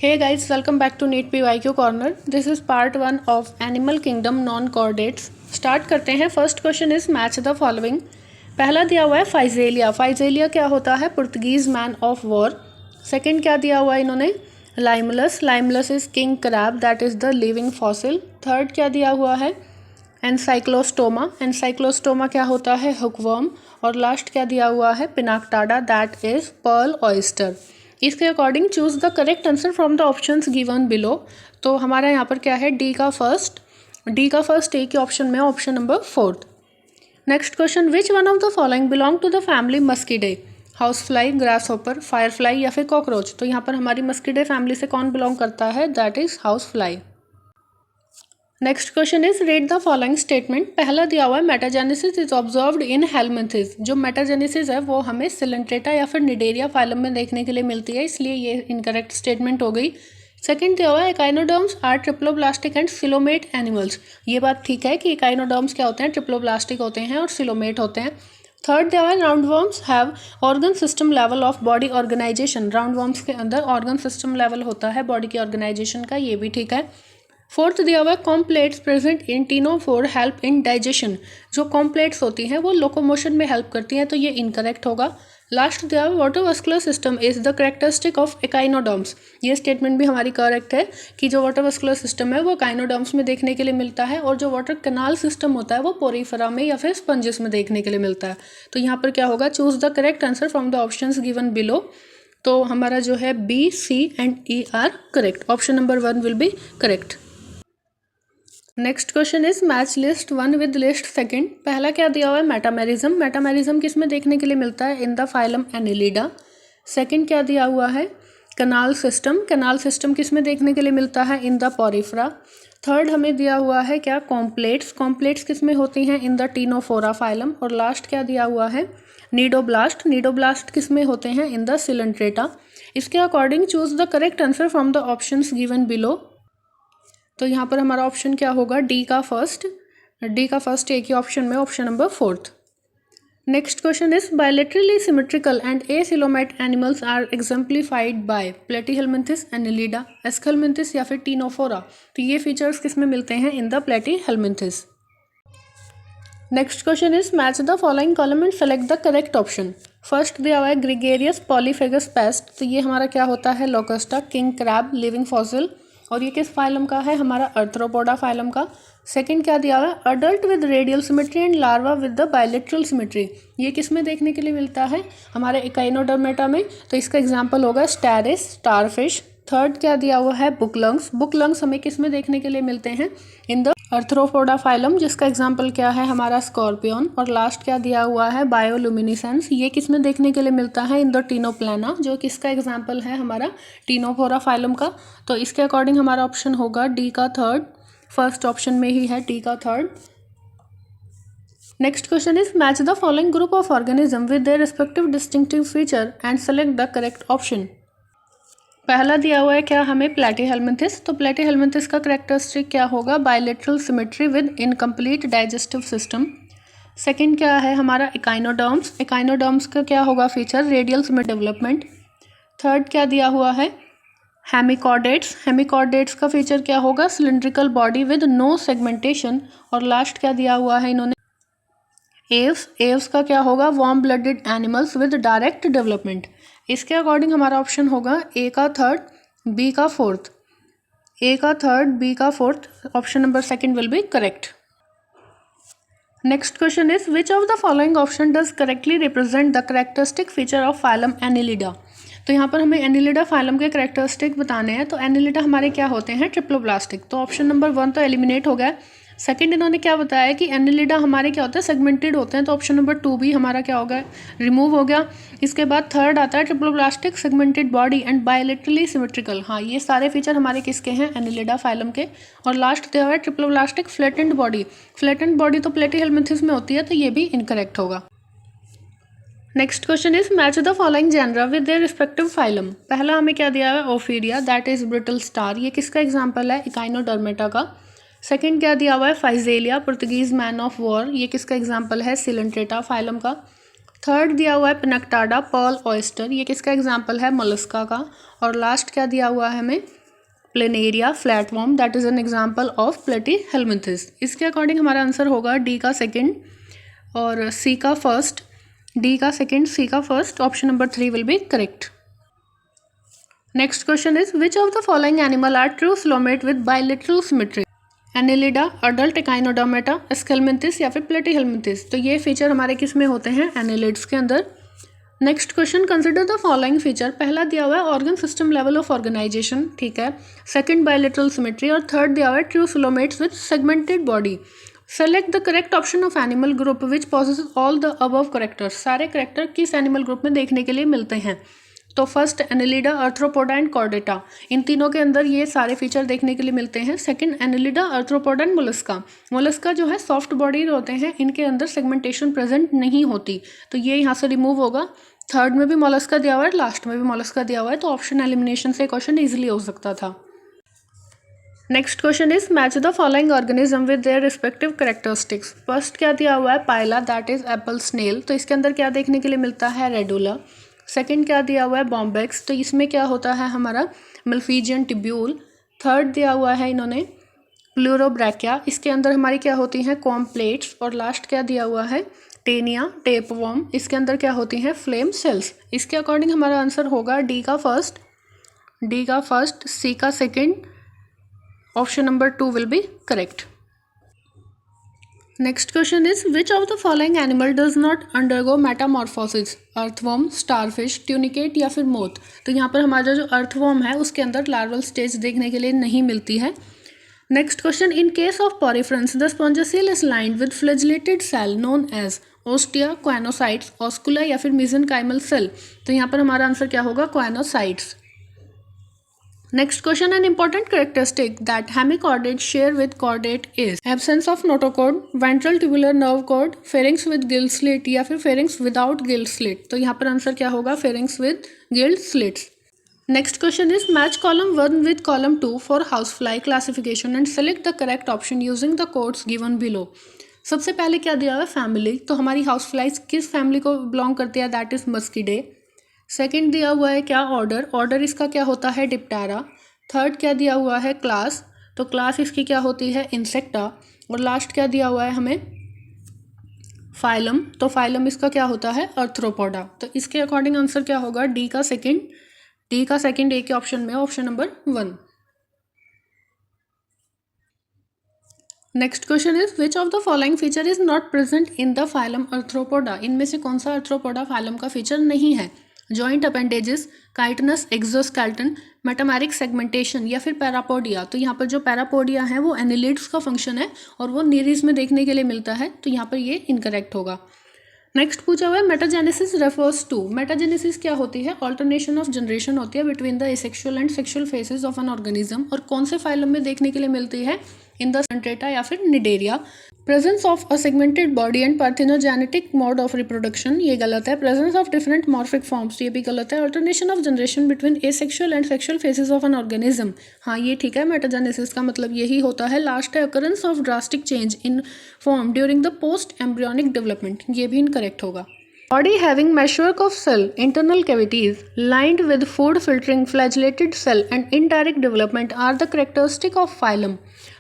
Hey guys, welcome back to NEET PYQ Corner. This is part 1 of Animal Kingdom Non-Chordates. Start करते हैं. First question is match the following. पहला दिया हुआ है Physalia. Physalia क्या होता है? Portuguese man of war. Second क्या दिया हुआ है इन्होंने? Limulus. Limulus is king crab, that is the living fossil. Third क्या दिया हुआ है? एनसाइक्लोस्टोमा. एनसाइक्लोस्टोमा क्या होता है? हुकवर्म. और लास्ट क्या दिया हुआ है? पिनाक्टाडा, दैट इज पर्ल ऑयस्टर. इसके according choose the correct answer from the options given below. तो हमारा यहाँ पर क्या है? डी का फर्स्ट ए के ऑप्शन में option number 4. Next question, which one of the following belong to the family Muscidae? Housefly, grasshopper, firefly या फिर कॉकरोच. तो यहाँ पर हमारी मस्कीडे फैमिली से कौन बिलोंग करता है? That is house fly. Next question is read the following statement. पहला दिया हुआ है metagenesis is observed in helminths. जो मेटाजेनेसिस है वो हमें सिलेंट्रेटा या फिर निडेरिया फाइलम में देखने के लिए मिलती है, इसलिए ये इनकरेक्ट स्टेटमेंट हो गई. सेकंड दिया हुआ है echinoderms are triploblastic and coelomate animals. ये बात ठीक है कि एकाइनोडर्म्स क्या होते हैं? ट्रिप्लोब्लास्टिक होते हैं और सिलोमेट होते हैं. थर्ड दिया हुआ है roundworms have organ system level of body organisation. Roundworms के अंदर ऑर्गन सिस्टम लेवल होता है बॉडी की ऑर्गेनाइजेशन का, ये भी ठीक है. फोर्थ दिया हुआ है comb plates present in ctenophore help in digestion. जो कॉम्प्लेट्स होती हैं वो लोकोमोशन में हेल्प करती हैं, तो ये इनकरेक्ट होगा. लास्ट दिया हुआ water vascular system is the characteristic of echinoderms. ये स्टेटमेंट भी हमारी करेक्ट है कि जो वाटरवस्कुलर सिस्टम है वो एकाइनोडर्म्स में देखने के लिए मिलता है, और जो वाटर कैनाल सिस्टम होता है वो पोरीफेरा में या फिर स्पंजेस में देखने के लिए मिलता है. तो यहाँ पर क्या होगा? Choose the correct answer from the options given below. तो हमारा जो है B, C and E are correct. Option number 1 will be correct. Next question is match list 1 with list 2. पहला क्या दिया हुआ है? मेटामेरिज्म. मेटामेरिज्म किस में देखने के लिए मिलता है? In the phylum Annelida. Second क्या दिया हुआ है? Canal system. कनाल सिस्टम किस में देखने के लिए मिलता है? In the पोरीफ्रा. थर्ड हमें दिया हुआ है क्या? कॉम्प्लेट्स. कॉम्प्लेट्स किस में होती हैं? In the Ctenophora phylum. और लास्ट क्या दिया हुआ है? नीडोब्लास्ट. नीडोब्लास्ट किस में होते हैं? In the Coelenterata. इसके according choose the correct answer from the options given below. तो यहाँ पर हमारा ऑप्शन क्या होगा? डी का फर्स्ट ए की ऑप्शन में option number 4. Next question is bilaterally symmetrical and acoelomate animals are exemplified by Platyhelminthes, Annelida, Aschelminthes या फिर टीनोफोरा. तो ये फीचर्स किस में मिलते हैं? In the Platyhelminthes. Next question is match the following column and select the correct option. First दिया हुआ है ग्रीगेरियस पॉलीफेगस पेस्ट. तो ये हमारा क्या होता है? लोकस्टा, किंग क्रैब, लिविंग फॉसिल. और ये किस फाइलम का है? हमारा अर्थ्रोपोडा फाइलम का. सेकंड क्या दिया हुआ है? Adult with radial symmetry and larva with the bilateral symmetry. ये किस में देखने के लिए मिलता है? हमारे एकाइनोडर्मेटा में. तो इसका एग्जांपल होगा स्टैरिस, स्टारफिश. थर्ड क्या दिया हुआ है? बुकलंग्स. बुकलंग्स हमें किस में देखने के लिए मिलते हैं? इन द अर्थ्रोपोडा फाइलम, जिसका एग्जांपल क्या है? हमारा स्कॉर्पियन. और लास्ट क्या दिया हुआ है? बायोलुमिनिसेंस. ये किस में देखने के लिए मिलता है? इन द टीनोप्लाना, जो किसका एग्जांपल है? हमारा टीनोफोरा फाइलम का. तो इसके अकॉर्डिंग हमारा ऑप्शन होगा डी का थर्ड. फर्स्ट ऑप्शन में ही है डी का third. Next question is match the following group of organism with their respective distinctive feature and select the correct option. पहला दिया हुआ है क्या हमें? प्लेटीहेलमिंथिस. तो प्लेटीहेलमिंथिस का करेक्टरिस्टिक क्या होगा? Bilateral symmetry with incomplete digestive system. Second क्या है हमारा? एकाइनोडर्म्स. एकाइनोडर्म्स का क्या होगा feature? Radial symmetry development. Third क्या दिया हुआ है? हेमिकॉर्डेट्स. हेमिकॉर्डेट्स का फीचर क्या होगा? Cylindrical body with no segmentation. और लास्ट क्या दिया हुआ है इन्होंने? एव्स. एव्स का क्या होगा? Warm blooded animals with direct development. इसके अकॉर्डिंग हमारा ऑप्शन होगा ए का थर्ड, बी का फोर्थ. ए का थर्ड, बी का fourth. Option number 2 will be correct. Next question is which of the following option does correctly represent the characteristic feature of phylum Annelida. तो यहाँ पर हमें एनिलिडा फाइलम के करेक्टरिस्टिक बताने हैं. तो एनिलिडा हमारे क्या होते हैं? ट्रिप्लोब्लास्टिक. तो ऑप्शन नंबर 1 तो एलिमिनेट हो गया. सेकंड इन्होंने क्या बताया कि एनिलिडा हमारे क्या होते हैं? सेगमेंटेड होते हैं. तो ऑप्शन नंबर 2 भी हमारा क्या हो गया? रिमूव हो गया. इसके बाद थर्ड आता है triploblastic, segmented body and bilaterally symmetrical. हाँ, ये सारे फीचर हमारे किसके हैं? एनिलिडा फाइलम के. और लास्ट दिया हुआ है triploblastic flattened body. Flattened body तो प्लेटीहेलमिंथिस में होती है, तो ये भी इनकरेक्ट होगा. Next question is match the following genera with their respective phylum. पहला हमें क्या दिया है? Ophidia, that is brittle star. ये किसका एग्जाम्पल है? इकाइनोडर्मेटा का. सेकंड क्या दिया हुआ है? फाइजेलिया, पुर्तगीज मैन ऑफ वॉर. ये किसका एग्जाम्पल है? सिलेंट्रेटा फाइलम का. थर्ड दिया हुआ है पिनक्टाडा, पर्ल, ऑयस्टर, ये किसका एग्जाम्पल है? मोलस्का का। और लास्ट क्या दिया हुआ है हमें? Planaria, flatworm, that is an example of Platyhelminthes. इसके अकॉर्डिंग हमारा आंसर होगा डी का सेकेंड और सी का फर्स्ट। डी का सेकेंड, सी का first, option number 3 will be correct. Next question is which of the following animal are true coelomate with bilateral symmetry? Annelida, adult Echinodermata, Aschelminthes या फिर प्लेटीहेल्मिंथिस। तो ये feature हमारे किस में होते हैं? एनिलिड्स के अंदर। Next question, consider the following feature. पहला दिया हुआ है organ system level of organisation, ठीक है। सेकंड बाइलेटरल सिमेट्री और थर्ड दिया हुआ है true coelomates with segmented body. Select the correct option of animal group which possesses all the above characters. सारे करेक्टर किस एनिमल ग्रुप में देखने के लिए मिलते हैं? तो first Annelida, Arthropoda and Chordata, इन तीनों के अंदर ये सारे फीचर देखने के लिए मिलते हैं। Second Annelida, Arthropoda and Mollusca. Mollusca जो है सॉफ्ट बॉडी होते हैं, इनके अंदर सेगमेंटेशन प्रेजेंट नहीं होती, तो ये यहाँ से रिमूव होगा। थर्ड में भी मोलस्का दिया हुआ है, लास्ट में भी मोलस्का दिया हुआ है, तो ऑप्शन एलिमिनेशन से क्वेश्चन ईजिली हो सकता था। Next question is match the following organism with their respective characteristics. First क्या दिया हुआ है? पाइला, दैट इज एप्पल स्नेल, तो इसके अंदर क्या देखने के लिए मिलता है? रेडुला। सेकंड क्या दिया हुआ है? बॉम्बेक्स, तो इसमें क्या होता है हमारा? मल्फीजियन टिब्यूल। थर्ड दिया हुआ है इन्होंने प्लूरोब्रैकिया, इसके अंदर हमारी क्या होती हैं? Com plates. और लास्ट क्या दिया हुआ है? टेनिया, टेपवर्म, इसके अंदर क्या होती हैं? Flame cells. इसके अकॉर्डिंग हमारा आंसर होगा डी का फर्स्ट, डी का फर्स्ट, सी का second, option number 2 will be correct. Next question is which of the following animal does not undergo Metamorphosis? Earthworm, starfish, tunicate या फिर मोथ। तो यहाँ पर हमारा जो अर्थवर्म है उसके अंदर लार्वल स्टेज देखने के लिए नहीं मिलती है। Next question, in case of poriferans the spongocoel is lined with flagellated cell known as ostia, choanocytes, oscula या फिर मेसेनकाइमल सेल। तो यहाँ पर हमारा आंसर क्या होगा? क्वानोसाइट्स। Next question, an important characteristic that hemichordates share with chordate is absence of notochord, ventral tubular nerve cord, pharynx with gill slit या फिर pharynx without gill slit। तो यहाँ पर आंसर क्या होगा? pharynx with gill slits। Next question is match column 1 with column 2 for housefly classification and select the correct option using the codes given below। सबसे पहले क्या दिया हुआ है? फैमिली, तो हमारी हाउस फ्लाइज किस फैमिली को बिलोंग करती है? That is मस्किडे। सेकंड दिया हुआ है क्या? ऑर्डर, ऑर्डर इसका क्या होता है? डिप्टेरा। थर्ड क्या दिया हुआ है? क्लास, तो क्लास इसकी क्या होती है? इंसेक्टा। और लास्ट क्या दिया हुआ है हमें? फाइलम, तो फाइलम इसका क्या होता है? आर्थ्रोपोडा। तो इसके अकॉर्डिंग आंसर क्या होगा? डी का सेकंड, डी का सेकंड ए के ऑप्शन में, option number 1। Next question is which of the following feature is not present in the phylum arthropoda. इनमें से कौन सा आर्थ्रोपोडा फाइलम का फीचर नहीं है? Joint appendages, chitinous exoskeleton, metameric segmentation या फिर पैरापोडिया। तो यहाँ पर जो पैरापोडिया है वो एनिलिड्स का फंक्शन है और वो नीरीज में देखने के लिए मिलता है, तो यहाँ पर ये इनकरेक्ट होगा। नेक्स्ट पूछा हुआ है मेटाजेनेसिस रेफर्स टू। मेटाजेनेसिस क्या होती है? ऑल्टरनेशन ऑफ जनरेशन होती है between the asexual and sexual phases of an organism, और कौन से फाइलम में देखने के लिए मिलती है? इन द सेंट्रेटा या फिर Cnidaria. Presence of a segmented body and parthenogenetic mode of reproduction, ये गलत है। Presence of different morphic forms, ये भी गलत है। Alternation of generation between asexual and sexual phases of an organism, हाँ ये ठीक है। मेटाजेनेसिस का मतलब यही होता है। लास्ट है occurrence of drastic change in form during the post embryonic development, ये भी इनकरेक्ट होगा। Body having meshwork of cell, internal cavities, lined with food filtering flagellated cell and indirect development are the characteristic of phylum।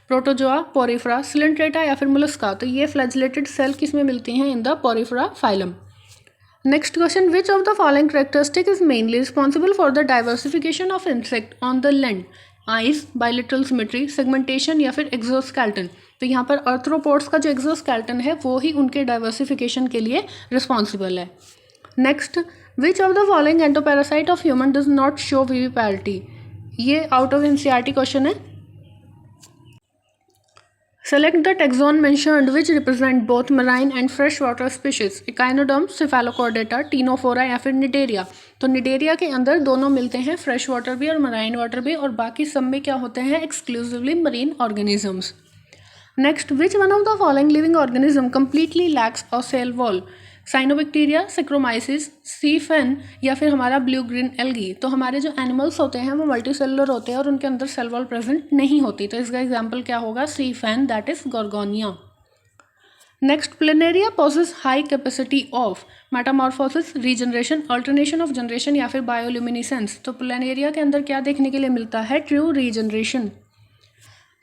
Protozoa, Porifera, Coelenterata या फिर Mollusca. तो ये flagellated cell किस में मिलती हैं? In the Porifera phylum. Next question, which of the following characteristic is mainly responsible for the diversification of insect on the land? Eyes, bilateral symmetry, segmentation या फिर एक्सोस्केलेटन। तो यहाँ पर आर्थ्रोपोड्स का जो एक्सोस्केलेटन है वो ही उनके डाइवर्सिफिकेशन के लिए रिस्पॉन्सिबल है। Next, which of the following endoparasite of human does not show viviparity. ये आउट ऑफ एनसीईआरटी क्वेश्चन है। Select the taxon mentioned which represent both marine and freshwater species। Echinoderms, Cephalochordata, Ctenophora या फिर Cnidaria। तो Cnidaria के अंदर दोनों मिलते हैं, फ्रेश वाटर भी और मराइन वाटर भी, और बाकी सब में क्या होते हैं? Exclusively marine organisms. Next, which one of the following living organism completely lacks a cell wall? Cyanobacteria, saccharomyces, sea fan या फिर हमारा ब्लू ग्रीन एल्गी। तो हमारे जो एनिमल्स होते हैं वो मल्टीसेलुलर होते हैं और उनके अंदर सेल वॉल प्रेजेंट नहीं होती, तो इसका एग्जांपल क्या होगा? Sea fan, that is Gorgonia. Next, Planaria possess high capacity of metamorphosis, regeneration, alternation of generation या फिर बायोल्यूमिनेसेंस। तो प्लेनेरिया के अंदर क्या देखने के लिए मिलता है? True regeneration.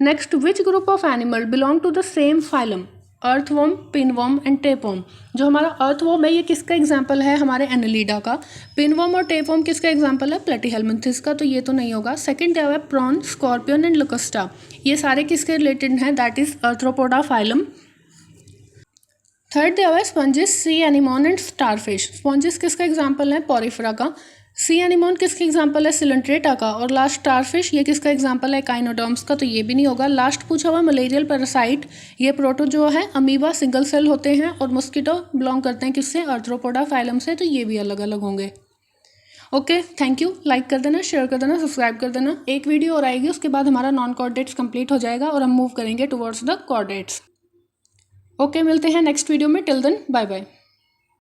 Next, which group of animal belong to the same phylum? Earthworm, pinworm and tapeworm. जो हमारा अर्थवर्म है ये किसका एग्जाम्पल है? हमारे एनेलिडा का। पिनवर्म और टेपवर्म किसका एग्जाम्पल है? प्लेटीहेल्मिन्थिस का, तो ये तो नहीं होगा। सेकंड क्या है? Prawn, scorpion and locusta. ये सारे किसके रिलेटेड हैं? That is arthropoda phylum. Third दिया हुआ है sponges, sea anemone and starfish. Sponges किसका एग्जाम्पल है? पॉरीफेरा का। सी एनिमोन किसका एग्जाम्पल है? सिलेंट्रेटा का। और लास्ट स्टारफिश, ये किसका एग्जाम्पल है? काइनोडर्म्स का, तो ये भी नहीं होगा। लास्ट पूछा हुआ मलेरियल पैरासाइट, ये प्रोटोजोआ है, अमीबा सिंगल सेल होते हैं और मॉस्किटो बिलोंग करते हैं किससे? अर्थ्रोपोडा फाइलम से, तो ये भी अलग अलग होंगे। Okay, thank you. लाइक कर देना, शेयर कर देना, सब्सक्राइब कर देना। एक वीडियो और आएगी, उसके बाद हमारा नॉन कॉर्डेट्स कंप्लीट हो जाएगा और हम मूव करेंगे टुवर्ड्स द कॉर्डेट्स। ओके, मिलते हैं नेक्स्ट वीडियो में। Till then bye bye.